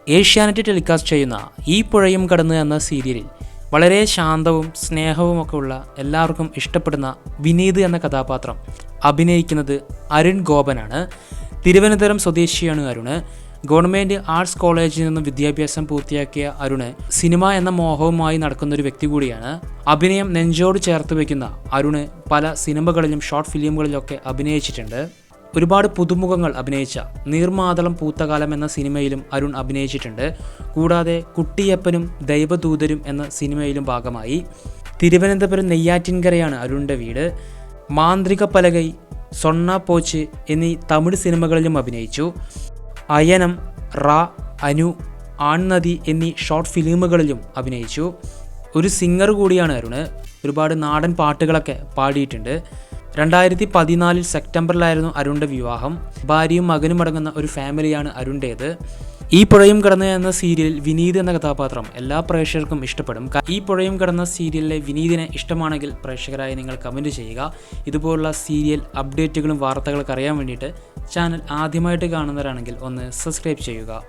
Asianet telecast ചെയ്യുന്ന ഈ പുഴയും കടന്ന് എന്ന സീരിയലിൽ വളരെ ശാന്തവും സ്നേഹവുമൊക്കെ ഉള്ള എല്ലാവർക്കും ഇഷ്ടപ്പെടുന്ന വിനീത് എന്ന കഥാപാത്രം അഭിനയിക്കുന്നത് അരുൺ ഗോപനാണ്. തിരുവനന്തപുരം സ്വദേശിയാണ് അരുണ്. ഗവൺമെൻറ് ആർട്സ് കോളേജിൽ നിന്നും വിദ്യാഭ്യാസം പൂർത്തിയാക്കിയ അരുണ് സിനിമ എന്ന മോഹവുമായി നടക്കുന്നൊരു വ്യക്തി കൂടിയാണ്. അഭിനയം നെഞ്ചോട് ചേർത്ത് വയ്ക്കുന്ന അരുണ് പല സിനിമകളിലും ഷോർട്ട് ഫിലിമുകളിലൊക്കെ അഭിനയിച്ചിട്ടുണ്ട്. ഒരുപാട് പുതുമുഖങ്ങൾ അഭിനയിച്ച നീർമാതളം പൂത്തകാലം എന്ന സിനിമയിലും അരുൺ അഭിനയിച്ചിട്ടുണ്ട്. കൂടാതെ കുട്ടിയപ്പനും ദൈവദൂതരും എന്ന സിനിമയിലും ഭാഗമായി. തിരുവനന്തപുരം നെയ്യാറ്റിൻകരയാണ് അരുണിൻ്റെ വീട്. മാന്ത്രിക പലകൈ, സൊണ്ണ പോച്ച് എന്നീ തമിഴ് സിനിമകളിലും അഭിനയിച്ചു. അയനം, റാ, അനു, ആൺനദി എന്നീ ഷോർട്ട് ഫിലിമുകളിലും അഭിനയിച്ചു. ഒരു സിംഗർ കൂടിയാണ് അരുണ്. ഒരുപാട് നാടൻ പാട്ടുകളൊക്കെ പാടിയിട്ടുണ്ട്. 2014 സെപ്റ്റംബറിലായിരുന്നു അരുണിൻ്റെ വിവാഹം. ഭാര്യയും മകനും അടങ്ങുന്ന ഒരു ഫാമിലിയാണ് അരുണിൻ്റേത്. ഈ പുഴയും കടന്ന് എന്ന സീരിയലിൽ വിനീത് എന്ന കഥാപാത്രം എല്ലാ പ്രേക്ഷകർക്കും ഇഷ്ടപ്പെടും. ഈ പുഴയും കടന്ന സീരിയലിലെ വിനീതിനെ ഇഷ്ടമാണെങ്കിൽ പ്രേക്ഷകരായി നിങ്ങൾ കമൻറ്റ് ചെയ്യുക. ഇതുപോലുള്ള സീരിയൽ അപ്ഡേറ്റുകളും വാർത്തകളൊക്കെ അറിയാൻ വേണ്ടിയിട്ട് ചാനൽ ആദ്യമായിട്ട് കാണുന്നവരാണെങ്കിൽ ഒന്ന് സബ്സ്ക്രൈബ് ചെയ്യുക.